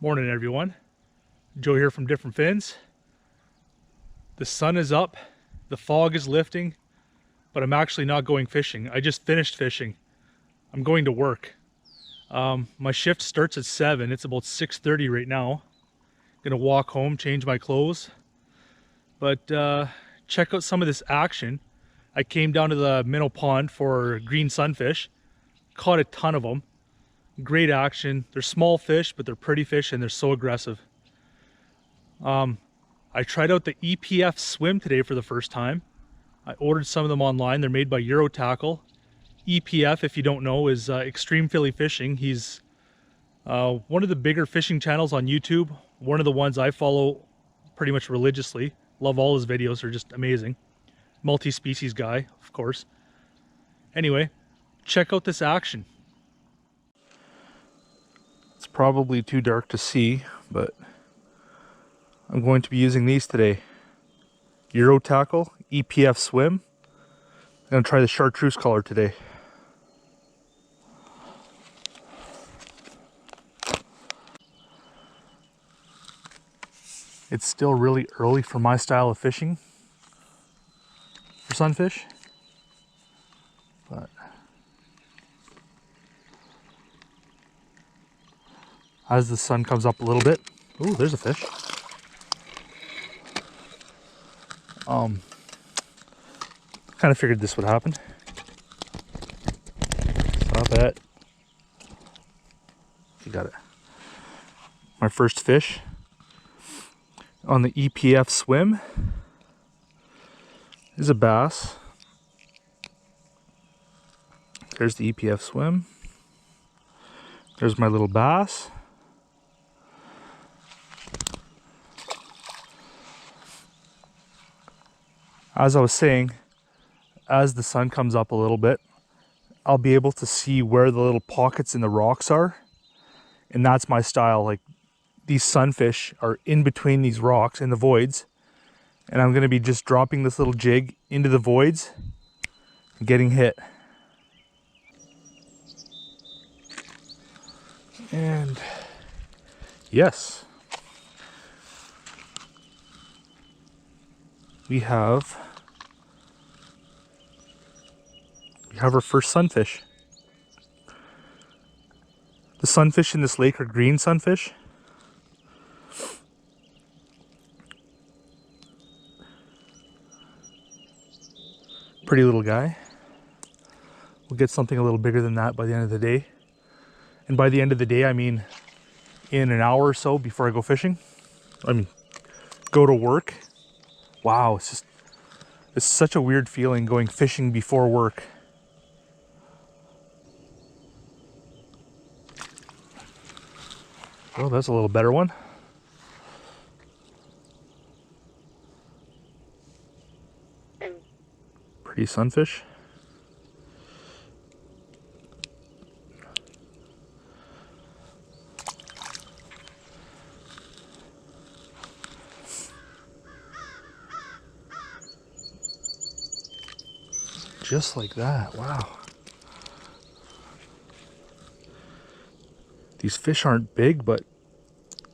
Morning everyone, Joe here from Different Fins. The sun is up, the fog is lifting, but I'm actually not going fishing. I just finished fishing. I'm going to work. My shift starts at 7. It's about 6:30 right now. Gonna walk home, change my clothes. But check out some of this action. I came down to the minnow pond for green sunfish. Caught a ton of them. Great action. They're small fish, but they're pretty fish and they're so aggressive. I tried out the EPF Swim today for the first time. I ordered some of them online. They're made by Eurotackle. EPF, if you don't know, is Extreme Philly Fishing. He's one of the bigger fishing channels on YouTube. One of the ones I follow pretty much religiously. Love all his videos, they're just amazing. Multi-species guy, of course. Anyway, check out this action. It's probably too dark to see, but I'm going to be using these today. Eurotackle, EPF Swim. I'm going to try the chartreuse color today. It's still really early for my style of fishing for sunfish, but as the sun comes up a little bit, ooh, there's a fish. Kind of figured this would happen. Stop it. You got it. My first fish on the EPF Swim is a bass. There's the EPF Swim. There's my little bass. As I was saying, as the sun comes up a little bit, I'll be able to see where the little pockets in the rocks are. And that's my style. Like, these sunfish are in between these rocks in the voids. And I'm going to be just dropping this little jig into the voids and getting hit. And yes, we have our first sunfish. The sunfish in this lake are green sunfish. Pretty little guy. We'll get something a little bigger than that by the end of the day. And by the end of the day, I mean in an hour or so before I go fishing. I mean, go to work. Wow, it's such a weird feeling going fishing before work. Oh, that's a little better one. Pretty sunfish. Just like that, wow. These fish aren't big, but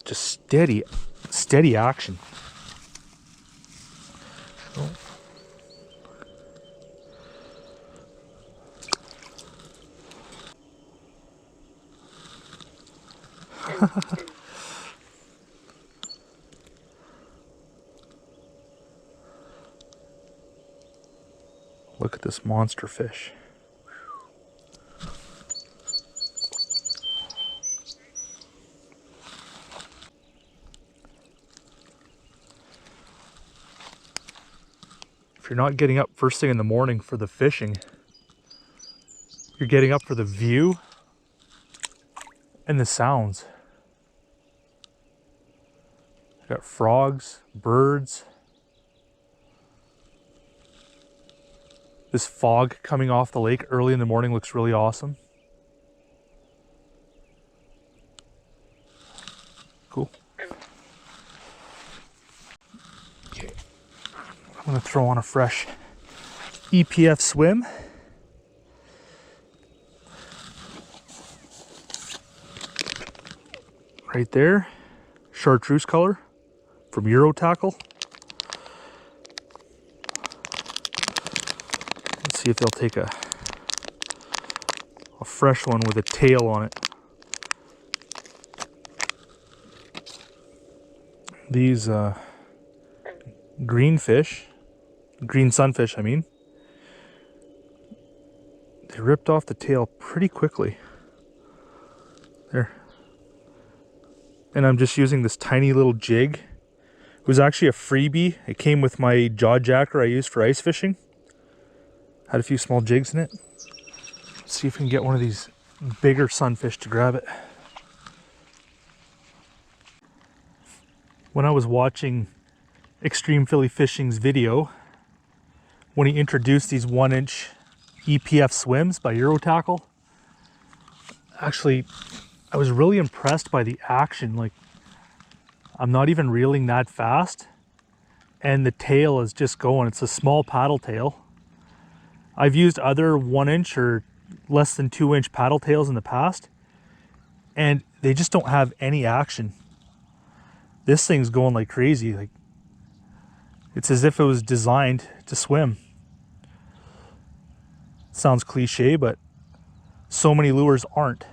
just steady action. Oh. Look at this monster fish. If you're not getting up first thing in the morning for the fishing, you're getting up for the view and the sounds. Got frogs, birds. This fog coming off the lake early in the morning looks really awesome. Cool. Okay. I'm gonna throw on a fresh EPF Swim. Right there. chartreuse color from Eurotackle. Let's see if they'll take a fresh one with a tail on it. These green sunfish, I mean, they ripped off the tail pretty quickly. There. And I'm just using this tiny little jig. It was actually a freebie. It came with my jaw jacker I use for ice fishing. Had a few small jigs in it. Let's see if we can get one of these bigger sunfish to grab it. When I was watching Extreme Philly Fishing's video, when he introduced these 1-inch EPF Swims by Eurotackle, actually, I was really impressed by the action. Like, I'm not even reeling that fast, and the tail is just going. It's a small paddle tail. I've used other 1-inch or less than 2-inch paddle tails in the past, and they just don't have any action. This thing's going like crazy. Like, it's as if it was designed to swim. Sounds cliche, but so many lures aren't.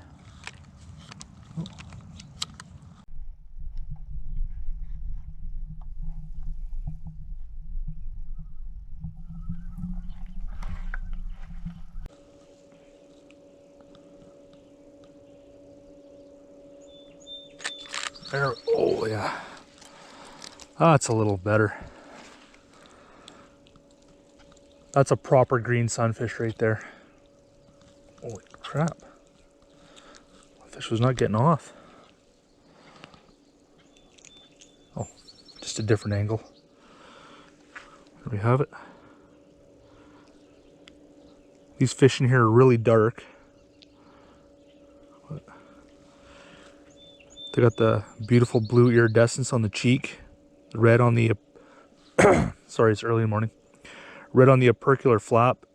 There, oh yeah. That's a little better. That's a proper green sunfish right there. Holy crap. The fish was not getting off. Oh, just a different angle. There we have it. These fish in here are really dark. They got the beautiful blue iridescence on the cheek, red on the sorry, it's early in the morning. Red on the opercular flap.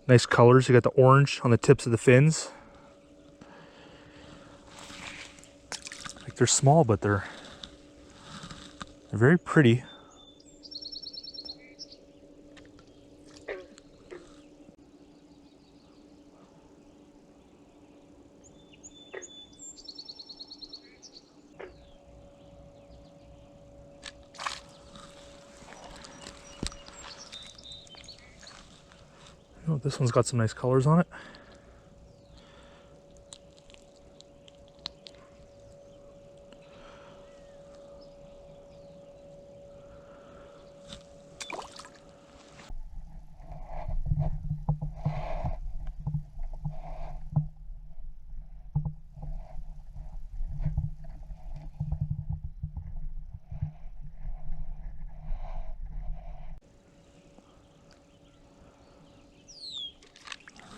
Nice colors. You got the orange on the tips of the fins. Like, they're small, but they're very pretty. Oh, this one's got some nice colors on it.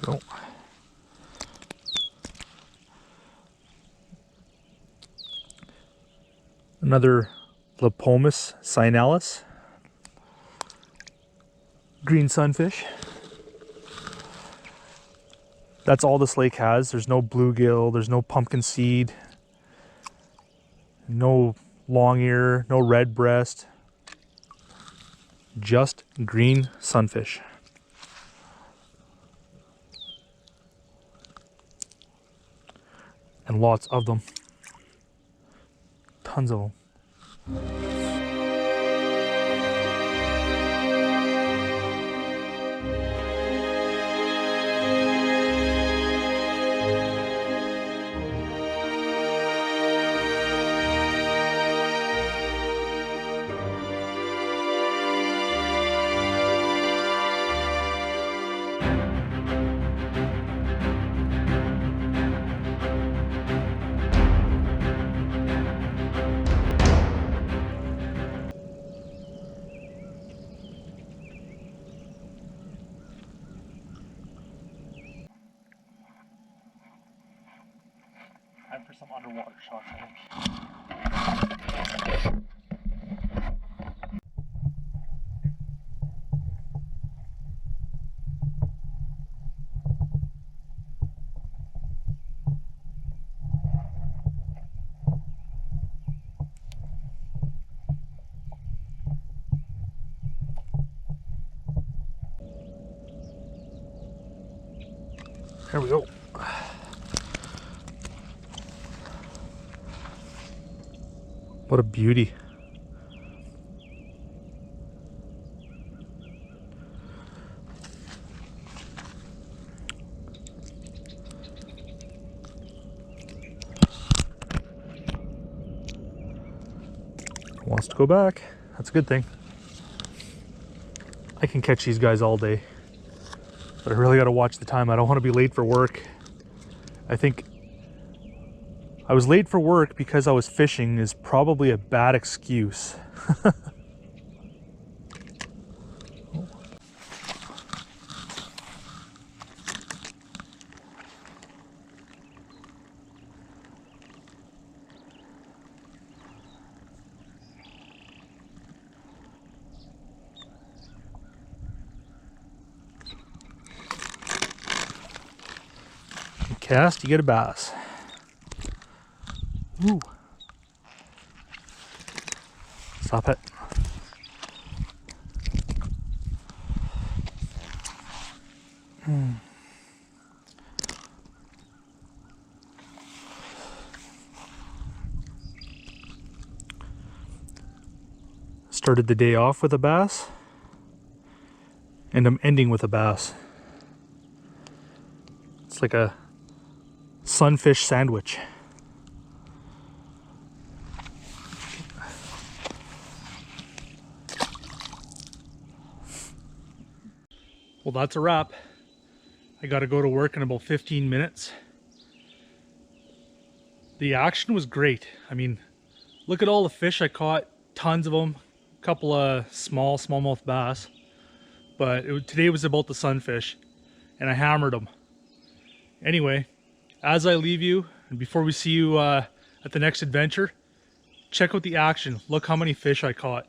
Go. Another Lepomis sinalis, green sunfish. That's all this lake has. There's no bluegill, there's no pumpkin seed, no long ear, no red breast, just green sunfish. And lots of them. Tons of them. Time for some underwater shots, I think. There we go. What a beauty. Wants to go back. That's a good thing. I can catch these guys all day, but I really got to watch the time. I don't want to be late for work. I think I was late for work because I was fishing is probably a bad excuse. You cast, you get a bass. Ooh. Stop it. Started the day off with a bass, and I'm ending with a bass. It's like a sunfish sandwich. Well, that's a wrap. I got to go to work in about 15 minutes. The action was great. I mean, look at all the fish I caught, tons of them, a couple of smallmouth bass. But today was about the sunfish, and I hammered them. Anyway, as I leave you, and before we see you at the next adventure, check out the action. Look how many fish I caught.